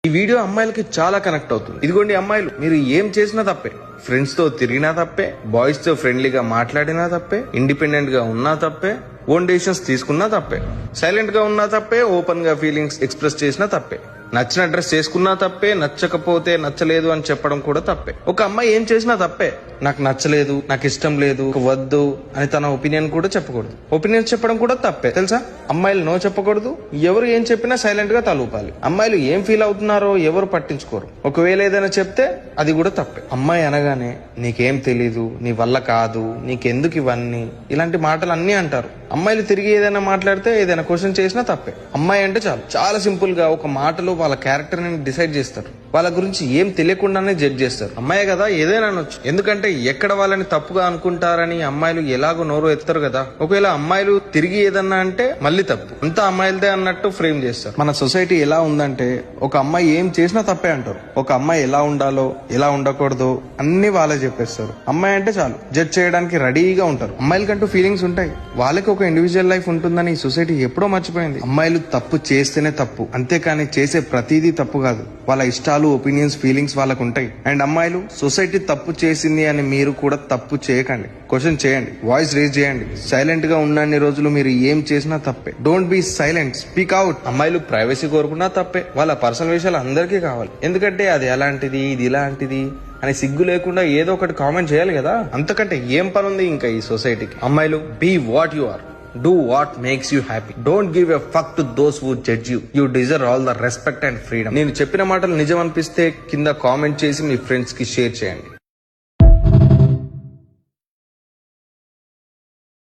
ఈ వీడియో అమ్మాయిలకి చాలా కనెక్ట్ అవుతుంది. ఇదిగోండి అమ్మాయిలు, మీరు ఏం చేసినా తప్పే, ఫ్రెండ్స్ తో తిరిగినా తప్పే, బాయ్స్ తో ఫ్రెండ్లీగా మాట్లాడినా తప్పే, ఇండిపెండెంట్ గా ఉన్నా తప్పే, ఓన్ డెసిషన్స్ తీసుకున్నా తప్పే, సైలెంట్ గా ఉన్నా తప్పే, ఓపెన్ గా ఫీలింగ్స్ ఎక్స్ప్రెస్ చేసినా తప్పే, నచ్చిన డ్రెస్ చేసుకున్నా తప్పే, నచ్చకపోతే నచ్చలేదు అని చెప్పడం కూడా తప్పే. ఒక అమ్మాయి ఏం చేసినా తప్పే. నాకు నచ్చలేదు, నాకు ఇష్టం లేదు, వద్దు అని తన ఒపీనియన్ కూడా చెప్పకూడదు. ఒపీనియన్ చెప్పడం కూడా తప్పే తెలుసా. అమ్మాయిలు నో చెప్పకూడదు, ఎవరు ఏం చెప్పినా సైలెంట్ గా తలూపాలి. అమ్మాయిలు ఏం ఫీల్ అవుతున్నారో ఎవరు పట్టించుకోరు. ఒకవేళ ఏదైనా చెప్తే అది కూడా తప్పే. అమ్మాయి అనగానే నీకేం తెలీదు, నీ వల్ల కాదు, నీకెందుకు ఇవన్నీ, ఇలాంటి మాటలు అన్నీ అంటారు. అమ్మాయిలు తిరిగి ఏదైనా మాట్లాడితే, ఏదైనా క్వశ్చన్ చేసినా తప్పే. అమ్మాయి అంటే చాలు, చాలా సింపుల్ గా ఒక మాటలో వాళ్ళ క్యారెక్టర్ ని డిసైడ్ చేస్తారు. వాళ్ళ గురించి ఏం తెలియకుండానే జడ్జ్ చేస్తారు. అమ్మాయి కదా ఏదైనా అనొచ్చు, ఎందుకంటే ఎక్కడ వాళ్ళని తప్పుగా అనుకుంటారని అమ్మాయిలు ఎలాగో నోరు ఎత్తారు కదా. ఒకవేళ అమ్మాయిలు తిరిగి ఏదన్నా అంటే మళ్ళీ తప్పు, అంతా అమ్మాయిలదే అన్నట్టు ఫ్రేమ్ చేస్తారు. మన సొసైటీ ఎలా ఉందంటే ఒక అమ్మాయి ఏం చేసినా తప్పే అంటారు. ఒక అమ్మాయి ఎలా ఉండాలో ఎలా ఉండకూడదో అన్ని వాళ్ళే చెప్పేస్తారు. అమ్మాయి అంటే చాలు జడ్జ్ చేయడానికి రెడీగా ఉంటారు. అమ్మాయిలకంటూ ఫీలింగ్స్ ఉంటాయి, వాళ్ళకి ఒక ఇండివిజువల్ లైఫ్ ఉంటుందని సొసైటీ ఎప్పుడో మర్చిపోయింది. అమ్మాయిలు తప్పు చేస్తేనే తప్పు, అంతేకాని చేసే ప్రతిదీ తప్పు కాదు. వాళ్ళ ఇష్టాలు, ఒపీనియన్స్, ఫీలింగ్స్ వాళ్ళకు ఉంటాయి. అండ్ అమ్మాయిలు, సొసైటీ తప్పు చేసింది అని మీరు కూడా తప్పు చేయకండి. క్వశ్చన్ చేయండి, వాయిస్ రేజ్ చేయండి. సైలెంట్ గా ఉన్నన్ని రోజులు మీరు ఏం చేసినా తప్పే. Don't be silent, speak out. అమ్మాయిలు ప్రైవసీ కోరుకున్నా తప్పే. వాళ్ళ పర్సనల్ విషయాలు అందరికీ కావాలి, ఎందుకంటే అది ఎలాంటిది, ఇది ఇలాంటిది అని సిగ్గు లేకుండా ఏదో ఒకటి కామెంట్ చేయాలి కదా. అంతకంటే ఏం పని ఉంది ఇంకా ఈ సొసైటీకి. అమ్మాయిలు, be what you are, do what makes you happy, don't give a fuck to those who judge you, you deserve all the respect and freedom. నేను చెప్పిన మాటలు నిజం అనిపిస్తే కింద కామెంట్ చేసి మీ ఫ్రెండ్స్ కి షేర్ చేయండి.